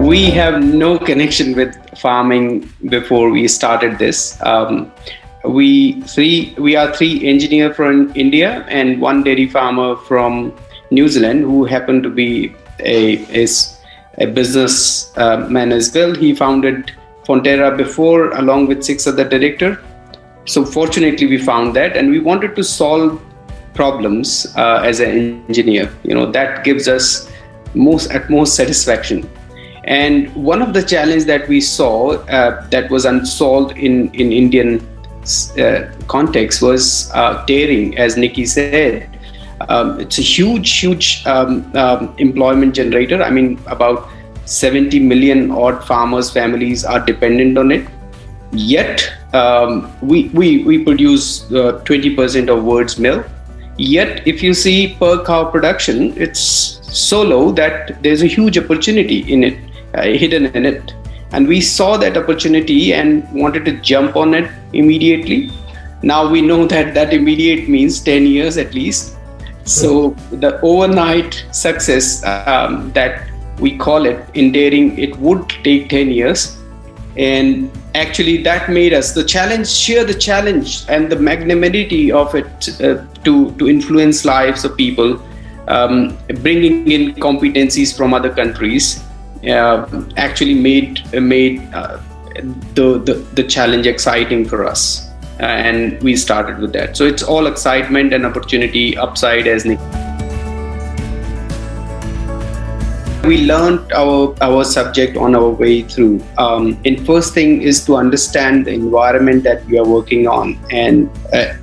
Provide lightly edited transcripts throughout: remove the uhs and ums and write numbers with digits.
We have no connection with farming before we started this. We are three engineer from India and one dairy farmer from New Zealand who happened to be a business man as well. He founded Fonterra before along with six other directors. So fortunately, we found that, and we wanted to solve problems as an engineer. That gives us most satisfaction. And one of the challenges that we saw that was unsolved in Indian context was dairying, as Nikki said. It's a huge employment generator. I mean, about 70 million odd farmers' families are dependent on it. Yet, we produce 20% of world's milk. Yet, if you see per cow production, it's so low that there's a huge opportunity in it, hidden in it. And we saw that opportunity and wanted to jump on it immediately. Now we know that immediate means 10 years at least. So the overnight success that we call it in dairying, it would take 10 years. And actually that made us the challenge and the magnanimity of it to influence lives of people, bringing in competencies from other countries, actually made the challenge exciting for us, and we started with that. So it's all excitement and opportunity upside, as Nick. We learned our subject on our way through. And first thing is to understand the environment that we are working on, and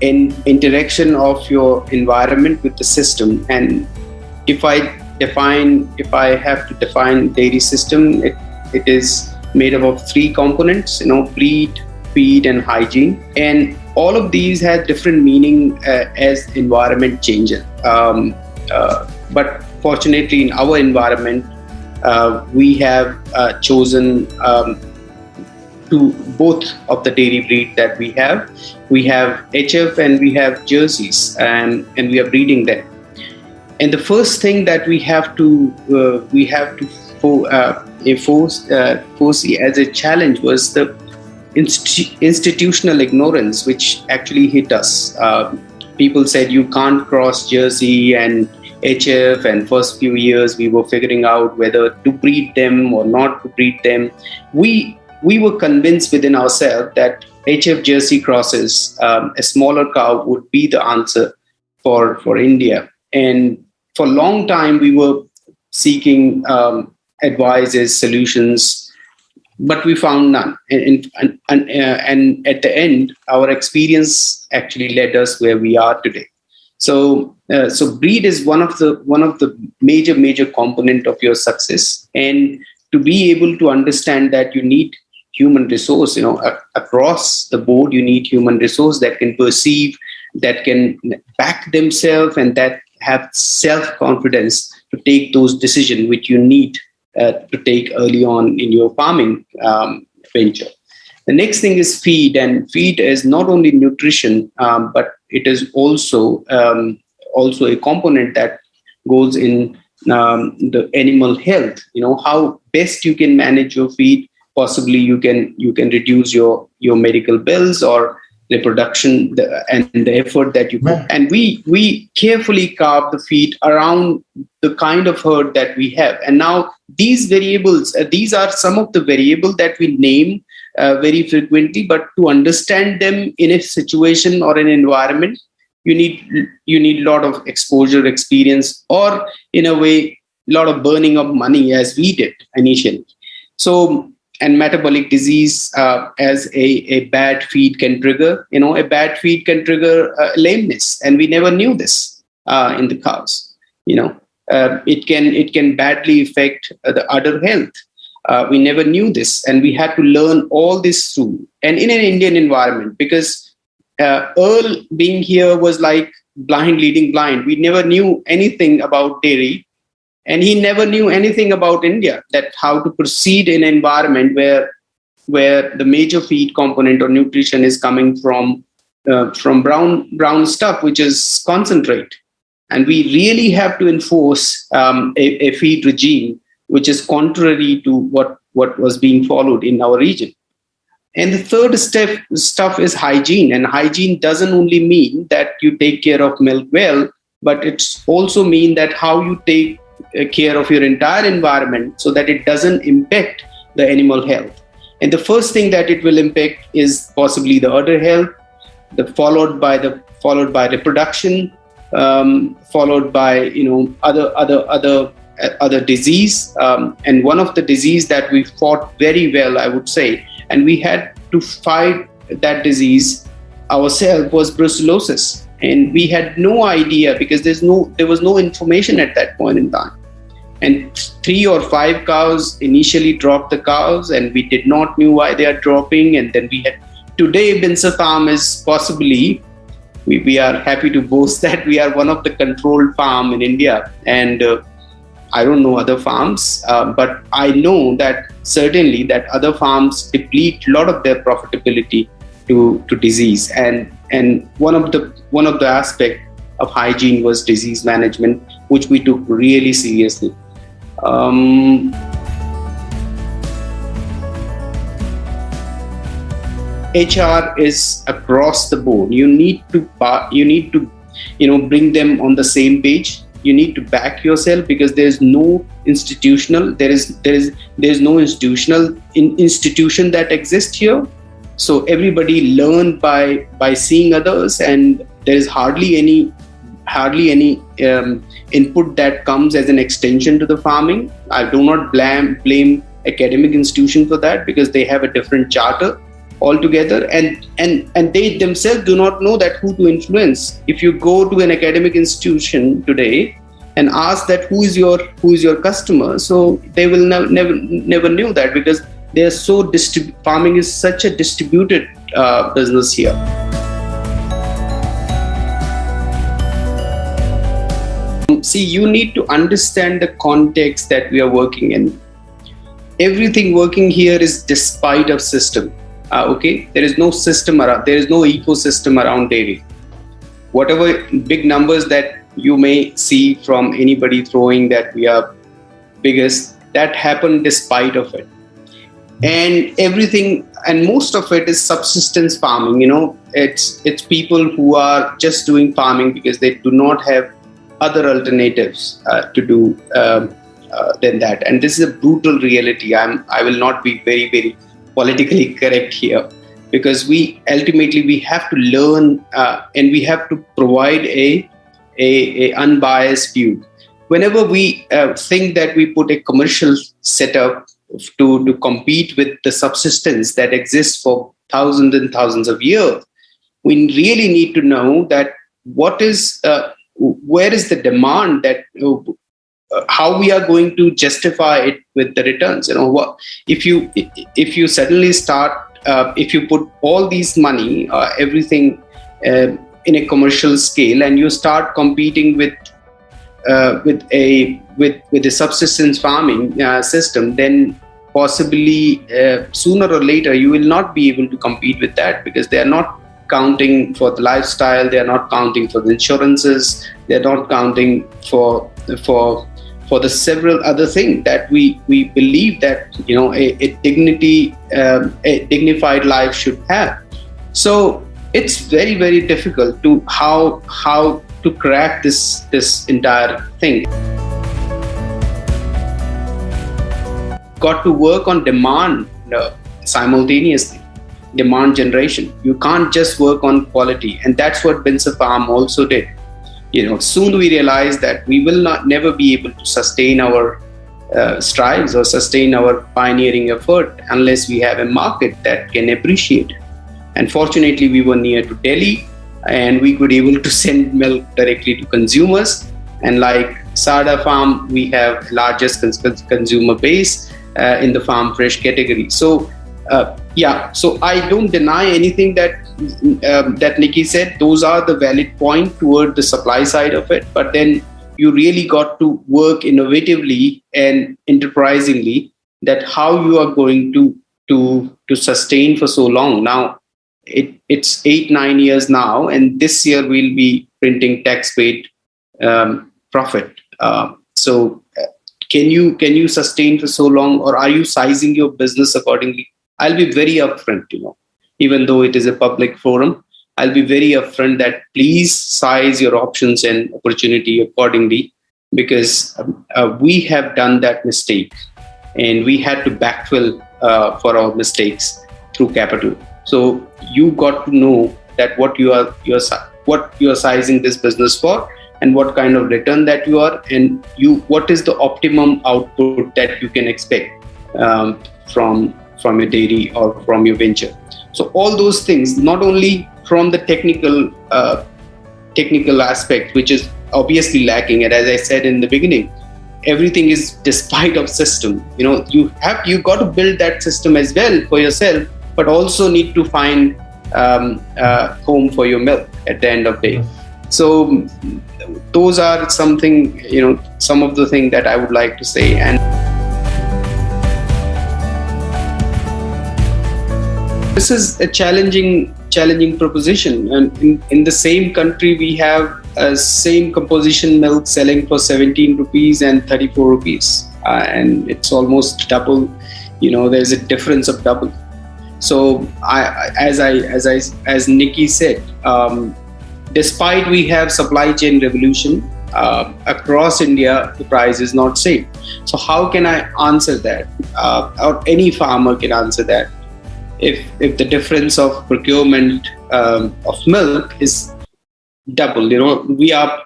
in interaction of your environment with the system. And if I have to define dairy system, it is made up of three components, breed, feed, and hygiene. And all of these have different meaning as environment changes. But fortunately, in our environment, we have chosen to both of the dairy breed that we have. We have HF and we have Jerseys, and we are breeding them. And the first thing that we have to foresee as a challenge was the institutional ignorance, which actually hit us. People said you can't cross Jersey and HF, and first few years we were figuring out whether to breed them or not to breed them. We were convinced within ourselves that HF Jersey crosses, a smaller cow, would be the answer for India. And for a long time we were seeking advices, solutions, but we found none. And at the end, our experience actually led us where we are today. So breed is one of the major component of your success, and to be able to understand that you need human resource, across the board, you need human resource that can perceive, that can back themselves, and that have self-confidence to take those decisions which you need to take early on in your farming venture. The next thing is feed, and feed is not only nutrition, but it is also a component that goes in the animal health. How best you can manage your feed. Possibly you can reduce your medical bills or reproduction and the effort that you put. And we carefully carve the feed around the kind of herd that we have. And now these variables, these are some of the variables that we name very frequently, but to understand them in a situation or an environment, you need a lot of exposure, experience, or in a way, a lot of burning of money, as we did initially. So, and metabolic disease as a bad feed can trigger, a bad feed can trigger lameness, and we never knew this in the cows. It can badly affect the udder health. We never knew this, and we had to learn all this through. And in an Indian environment, because Earl being here was like blind leading blind. We never knew anything about dairy, and he never knew anything about India, that how to proceed in an environment where the major feed component or nutrition is coming from brown stuff, which is concentrate. And we really have to enforce a feed regime which is contrary to what was being followed in our region. And the third stuff is hygiene. And hygiene doesn't only mean that you take care of milk well, but it's also mean that how you take care of your entire environment so that it doesn't impact the animal health. And the first thing that it will impact is possibly the udder health, followed by reproduction, followed by other disease. And one of the disease that we fought very well, I would say, and we had to fight that disease ourselves, was brucellosis. And we had no idea because there was no information at that point in time. And 3 or 5 cows initially dropped the cows, and we did not knew why they are dropping. And then we had today Binsar Farm is possibly, we are happy to boast that we are one of the controlled farm in India. And I don't know other farms, but I know that certainly that other farms deplete a lot of their profitability to disease. And one of the aspect of hygiene was disease management, which we took really seriously. HR is across the board. You need to bring them on the same page. You need to back yourself, because there's no institutional institution that exists here. So everybody learn by seeing others, and there is hardly any input that comes as an extension to the farming. I do not blame academic institution for that, because they have a different charter altogether, and they themselves do not know that who to influence. If you go to an academic institution today and ask that who is your customer, so they will never knew that, because they are so farming is such a distributed business here. See, you need to understand the context that we are working in. Everything working here is despite of system. Okay, there is no system around. There is no ecosystem around dairy. Whatever big numbers that you may see from anybody throwing that we are biggest, that happened despite of it. And everything, and most of it is subsistence farming. It's people who are just doing farming because they do not have other alternatives to do than that. And this is a brutal reality. I will not be very, very politically correct here, because we ultimately have to learn and we have to provide a unbiased view. Whenever we think that we put a commercial setup to compete with the subsistence that exists for thousands and thousands of years, we really need to know that where is the demand, that how we are going to justify it with the returns. If you suddenly start, if you put all these money, everything in a commercial scale, and you start competing with a subsistence farming system, then possibly sooner or later you will not be able to compete with that, because they are not counting for the lifestyle, they are not counting for the insurances, they are not counting for the several other things that we believe that a dignified life should have. So it's very, very difficult to how to crack this entire thing. Got to work on demand simultaneously. Demand generation. You can't just work on quality, and that's what Binsar Farm also did. Soon we realized that we will never be able to sustain our strides or sustain our pioneering effort unless we have a market that can appreciate it. And fortunately, we were near to Delhi, and we could able to send milk directly to consumers. And like Sada Farm, we have largest consumer base in the farm fresh category. So so I don't deny anything that Nikki said. Those are the valid point toward the supply side of it. But then you really got to work innovatively and enterprisingly, that how you are going to sustain for so long. Now it's 8-9 years now, and this year we'll be printing tax paid profit. So can you sustain for so long, or are you sizing your business accordingly? I'll be very upfront, even though it is a public forum. I'll be very upfront that please size your options and opportunity accordingly, because we have done that mistake, and we had to backfill for our mistakes through capital. So you got to know that what you're sizing this business for, and what kind of return that you are, and what is the optimum output that you can expect from your dairy or from your venture. So all those things, not only from the technical aspect, which is obviously lacking, and as I said in the beginning, everything is despite of system. You got to build that system as well for yourself, but also need to find home for your milk at the end of the day. So those are some of the things that I would like to say. And this is a challenging proposition. And in the same country, we have same composition milk selling for 17 rupees and 34 rupees. And it's almost double. There's a difference of double. So as Nikki said, despite we have supply chain revolution across India, the price is not same. So how can I answer that? Or any farmer can answer that. If the difference of procurement of milk is double, we are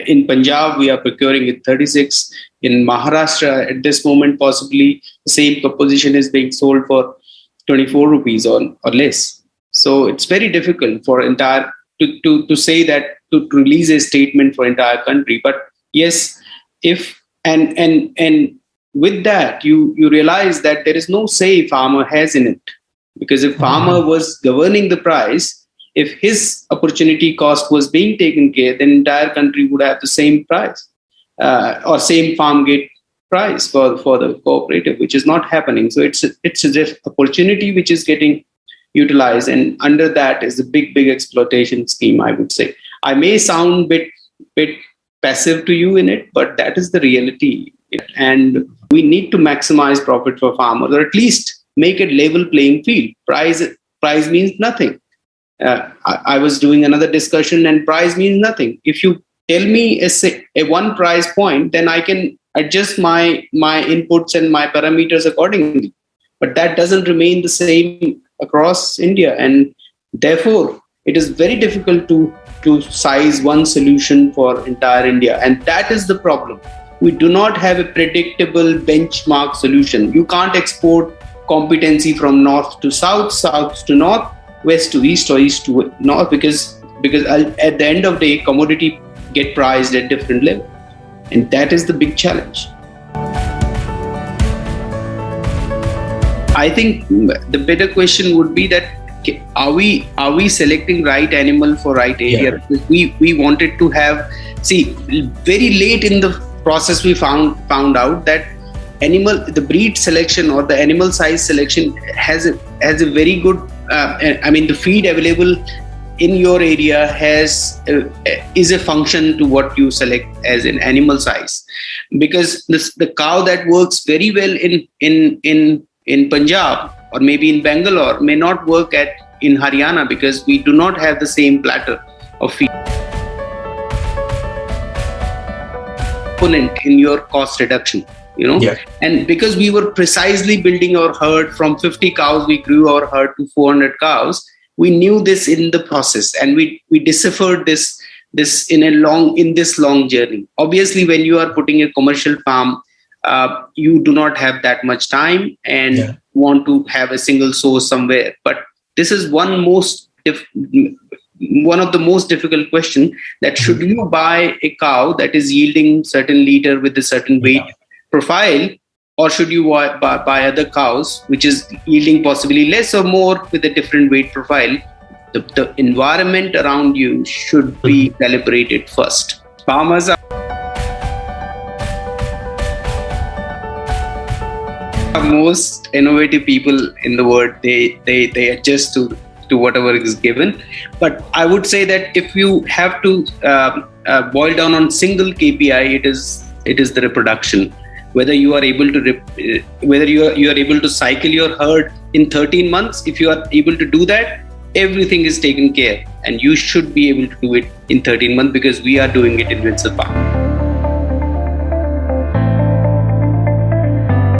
in Punjab, we are procuring at 36. In Maharashtra, at this moment, possibly the same composition is being sold for 24 rupees or less. So it's very difficult for entire to say that, to release a statement for entire country. But yes, if and with that, you realize that there is no say farmer has in it, because if farmer was governing the price, if his opportunity cost was being taken care, then entire country would have the same price or same farm gate price for the cooperative, which is not happening. So it's a opportunity which is getting utilized, and under that is a big exploitation scheme, I would say. I may sound bit passive to you in it, but that is the reality. And we need to maximize profit for farmers, or at least make it level playing field. Price means nothing. I was doing another discussion, and price means nothing. If you tell me a one price point, then I can adjust my inputs and my parameters accordingly. But that doesn't remain the same across India, and therefore it is very difficult to size one solution for entire India, and that is the problem. We do not have a predictable benchmark solution. You can't export competency from north to south, south to north, west to east, or east to north, because at the end of the day, commodity get priced at different level, and that is the big challenge. I think the better question would be that, are we selecting right animal for right area? Yeah. We wanted to have, very late in the process we found out that the breed selection or the animal size selection has a very good the feed available in your area is a function to what you select as an animal size, because the cow that works very well in Punjab or maybe in Bangalore may not work in Haryana, because we do not have the same platter of feed component in your cost reduction. And because we were precisely building our herd from 50 cows, we grew our herd to 400 cows. We knew this in the process, and we deciphered this in this long journey. Obviously, when you are putting a commercial farm, you do not have that much time and want to have a single source somewhere. But this is one of the most difficult question, that should you buy a cow that is yielding certain liter with a certain weight profile, or should you buy other cows which is yielding possibly less or more with a different weight profile? The environment around you should be calibrated first. Farmers are most innovative people in the world. They adjust to whatever is given. But I would say that if you have to boil down on single KPI, it is the reproduction. whether you are able to whether you are able to cycle your herd in 13 months. If you are able to do that, everything is taken care, and you should be able to do it in 13 months, because we are doing it in Binsar Farm.